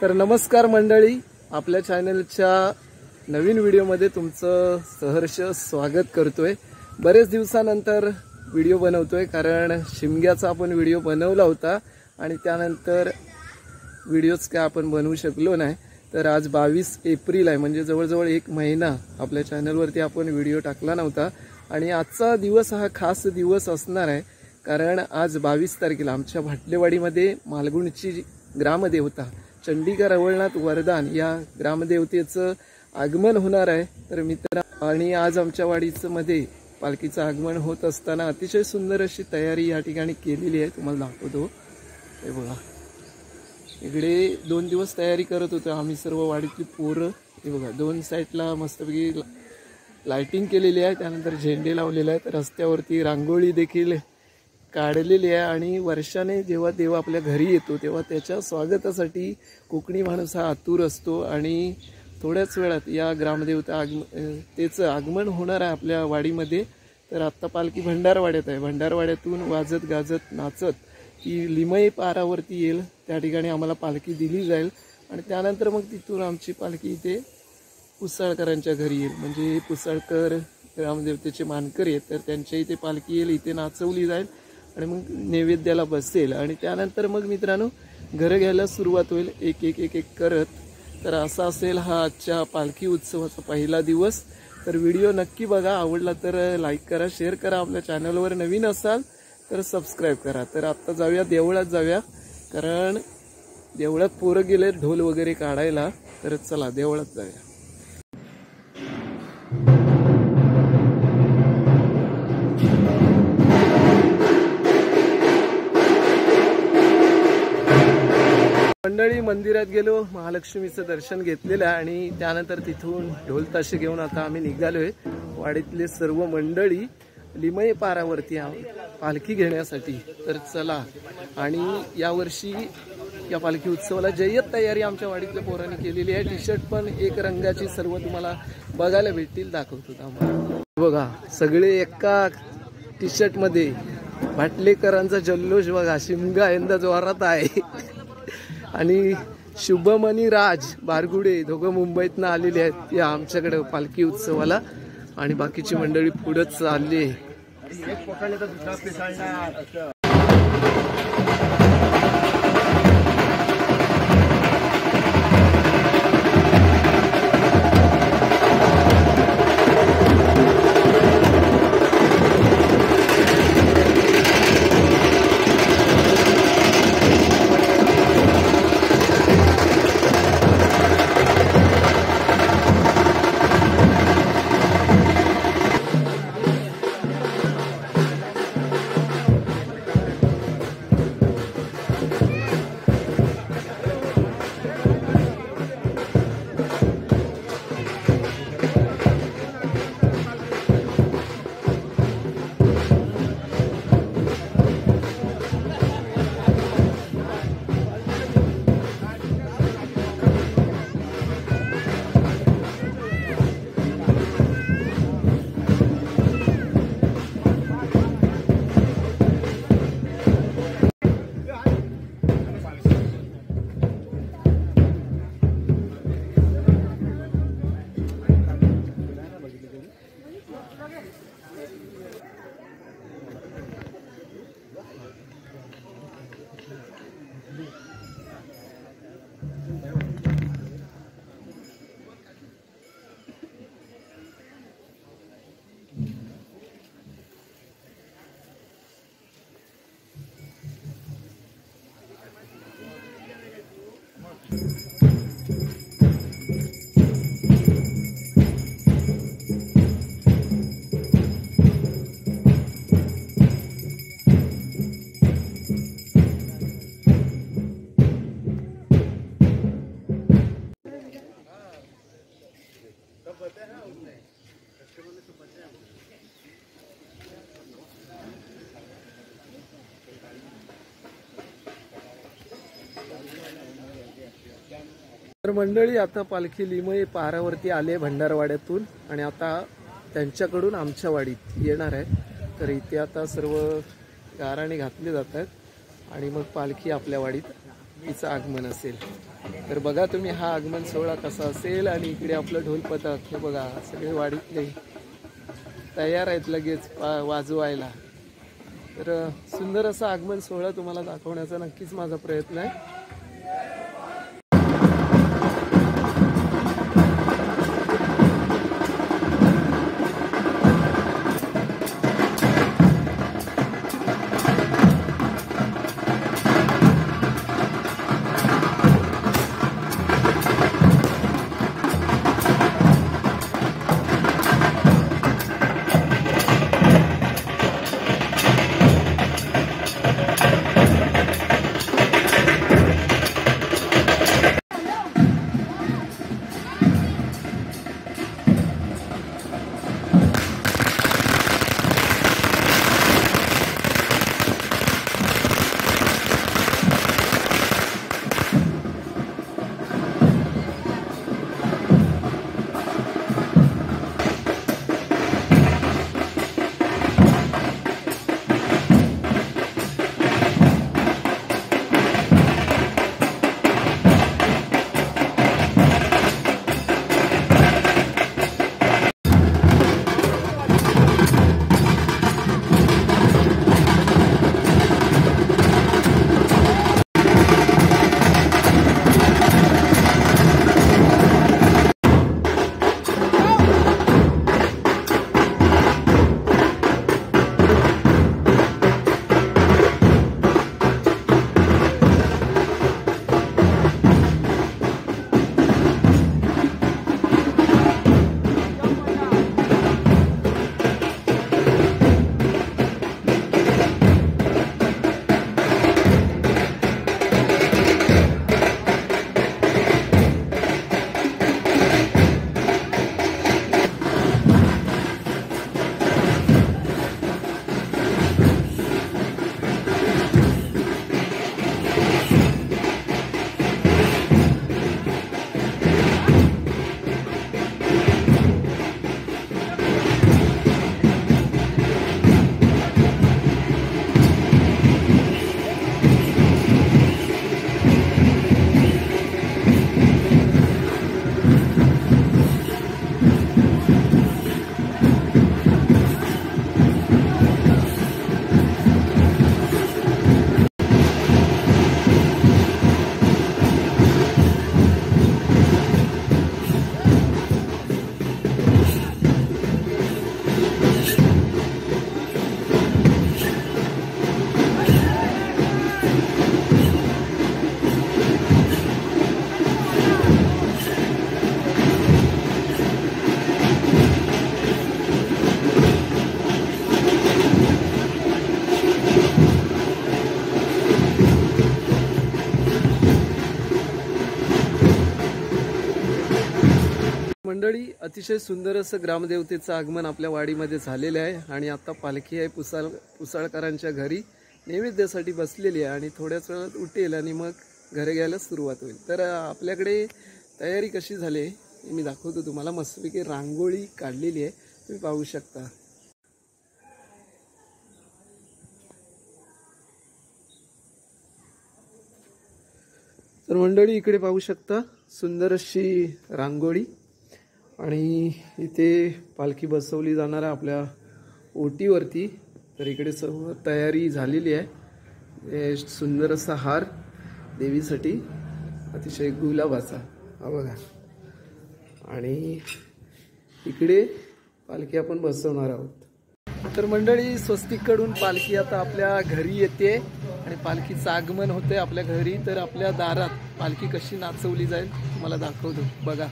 तर नमस्कार मंडळी, आपल्या चॅनलच्या नवीन व्हिडिओमध्ये तुमचं सहर्ष स्वागत करतोय। बरेच दिवसानंतर व्हिडिओ बनवतोय कारण शिमग्याचा आपण व्हिडिओ बनवला होता आणि त्यानंतर व्हिडिओज काय आपण बनवू शकलो नाही। तर आज 22 एप्रिल आहे, म्हणजे जवळजवळ एक महिना आपल्या चॅनलवरती आपण व्हिडिओ टाकला नव्हता आणि आजचा दिवस हा खास दिवस असणार आहे कारण आज 22 तारखेला आमच्या भाटलेवाडीमध्ये मालगुणची ग्रामदेवता चंडिका रवळनाथ वरदान या ग्रामदेवतेचं आगमन होणार आहे। तर मित्र आणि आज आमच्या वाडीचं मध्ये पालखीचं आगमन होत असताना अतिशय सुंदर अशी तयारी या ठिकाणी केलेली आहे, तुम्हाला दाखवतो। हे बघा, इकडे 2 दिवस तयारी करत होतो आम्ही सर्व वाडीतली पोरं। हे बघा, 2 साईडला मस्तपैकी लाइटिंग केलेली आहे, त्यानंतर झेंडे लावलेले आहेत, रस्त्यावरती रांगोळी देखील काढलेली आहे आणि वर्षाने जेव्हा देव आपल्या घरी येतो तेव्हा त्याच्या स्वागतासाठी कोकणी माणूस हा आतुर असतो आणि थोड्याच वेळात या ग्रामदेवता त्याचं आगमन होणार आहे आपल्या वाडीमध्ये। तर आत्ता पालखी भंडारवाड्यात आहे, भंडारवाड्यातून वाजत गाजत नाचत ती लिमई पारावरती येईल, त्या ठिकाणी आम्हाला पालखी दिली जाईल आणि त्यानंतर मग तिथून आमची पालखी इथे पुसाळकरांच्या घरी येईल। म्हणजे पुसाळकर ग्रामदेवतेचे मानकर आहेत, तर त्यांच्या इथे पालखी येईल, इथे नाचवली जाईल आणि मग नैवेद्याला बसेल आणि त्यानंतर मग मित्रांनो घरं घ्यायला सुरुवात होईल एक एक एक एक करत। तर असा असेल हा आजच्या पालखी उत्सवाचा पहिला दिवस। तर व्हिडिओ नक्की बघा, आवडला तर लाईक करा, शेअर करा, आपल्या चॅनलवर नवीन असाल तर सबस्क्राईब करा। तर आत्ता जाऊया देवळात, जाऊया कारण देवळात पोरं गेले ढोल वगैरे काढायला। तर चला देवळात जाऊया। मंडळी मंदिरात गेलो, महालक्ष्मीचं दर्शन घेतलेलं आहे आणि त्यानंतर तिथून ढोल ताशे घेऊन आता आम्ही निघालोय। वाडीतले सर्व मंडळी लिमई पारावरती पालखी घेण्यासाठी। तर चला, आणि यावर्षी या पालखी उत्सवाला जय्यत तयारी आमच्या वाडीतल्या पोरांनी केलेली आहे। टी शर्ट पण एक रंगाची सर्व तुम्हाला बघायला भेटतील, दाखवतो आम्हाला। बघा, सगळे एका टी शर्ट मध्ये भाटलेकरांचा जल्लोष बघा, शिमगा यंदा जोरात आहे। आणि शुभम आणि राज बारगुडे दोघं मुंबईतनं आलेले आहेत या आमच्याकडे पालखी उत्सवाला आणि बाकीची मंडळी पुढेच चालली आहे। तर मंडळी आता पालखी लिमई पारावरती आले भंडारवाड्यातून आणि आता त्यांच्याकडून आमच्या वाडीत येणार आहे। तर इथे आता सर्व गाराणे घातले जातात आणि मग पालखी आपल्या वाडीत तिचं आगमन असेल। तर बघा तुम्ही हा आगमन सोहळा कसा असेल. आणि इकडे आपलं ढोल पथक हे बघा सगळे वाडीतले तयार आहेत लगेच वाजवायला. तर सुंदर असा आगमन सोहळा तुम्हाला दाखवण्याचा नक्कीच माझा प्रयत्न आहे. मंडळी, अतिशय सुंदर असं ग्रामदेवतेचं आगमन आपल्या वाडीमध्ये झालेलं आहे. आणि आता पालखी आहे पुसाळकरांच्या घरी नैवेद्यासाठी बसलेली आहे आणि थोड्याच वेळात उठेल आणि मग घरी घ्यायला सुरुवात होईल. तर आपल्याकडे तयारी कशी झाली मी दाखवतो तुम्हाला. मस्तपैकी रांगोळी काढलेली आहे, तुम्ही पाहू शकता. तर मंडळी इकडे पाहू शकता सुंदर अशी रांगोळी. आणि इथे पालखी बसवली जाणार आहे आपल्या ओटीवरती. तर इकडे सर्व तयारी झालेली आहे. सुंदर असा हार देवीसाठी अतिशय गुलाबाचा हा बघा. आणि इकडे पालखी आपण बसवणार आहोत. तर मंडळी, स्वस्तिककडून पालखी आता आपल्या घरी येते आणि पालखीचं आगमन होते आपल्या घरी. तर आपल्या दारात पालखी कशी नाचवली जाईल तुम्हाला दाखवतो बघा.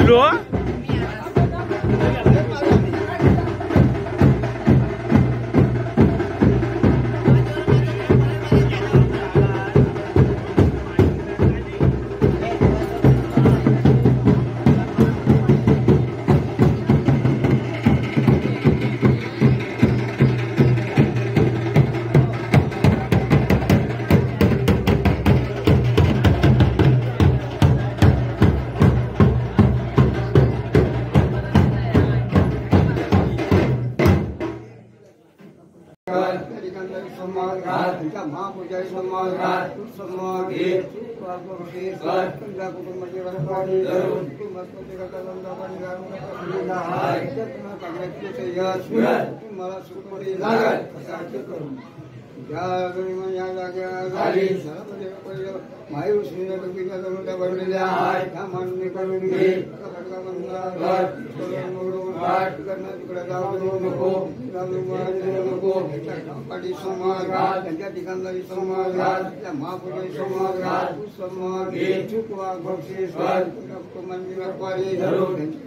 पिल्लू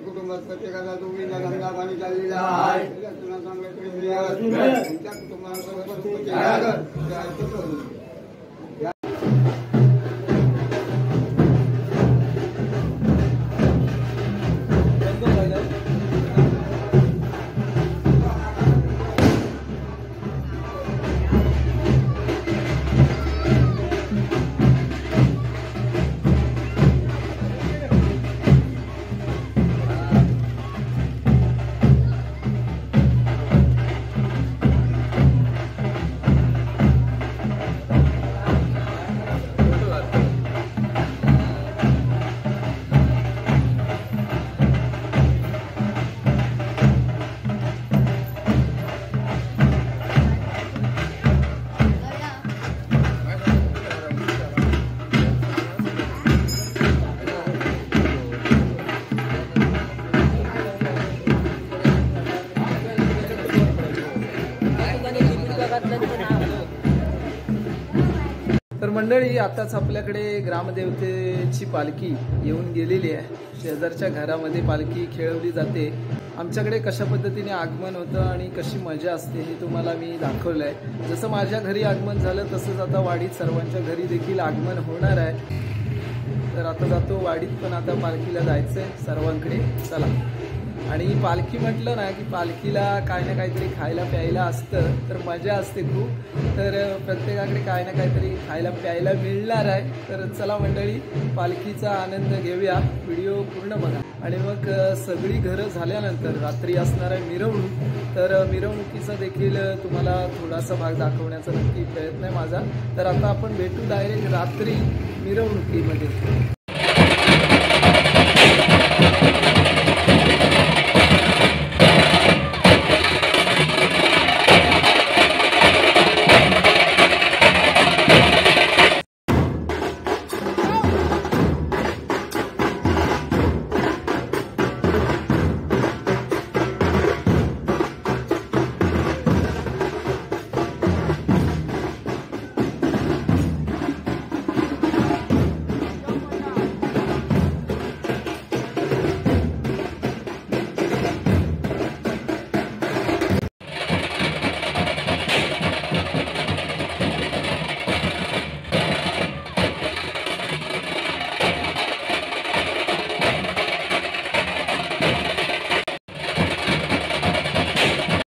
कुटुंबात प्रत्येकाला दोघी धंदा पाणी चाललेला आहे त्यांच्या कुटुंबासोबत तर मंडळी, आताच आपल्याकडे ग्रामदेवतेची पालखी येऊन गेलेली आहे. शेजारच्या घरामध्ये पालखी खेळवली जाते. आमच्याकडे कशा पद्धतीने आगमन होतं आणि कशी मजा असते हे तुम्हाला मी दाखवलं आहे. जसं माझ्या घरी आगमन झालं तसंच आता वाडीत सर्वांच्या घरी देखील आगमन होणार आहे. तर आता जातो वाडीत, पण आता पालखीला जायचं आहे सर्वांकडे. चला. आणि पालखी म्हटलं ना की पालखीला काय ना काहीतरी खायला प्यायला असतं, तर मजा असते खूप. तर प्रत्येकाकडे काय ना काहीतरी खायला प्यायला मिळणार आहे. तर चला मंडळी, पालखीचा आनंद घेऊया. व्हिडिओ पूर्ण बघा. आणि मग सगळी घरं झाल्यानंतर रात्री असणार आहे मिरवणूक. तर मिरवणुकीचा देखील तुम्हाला थोडासा भाग दाखवण्याचा नक्की प्रयत्न आहे माझा. तर आता आपण भेटू डायरेक्ट रात्री मिरवणुकीमध्ये.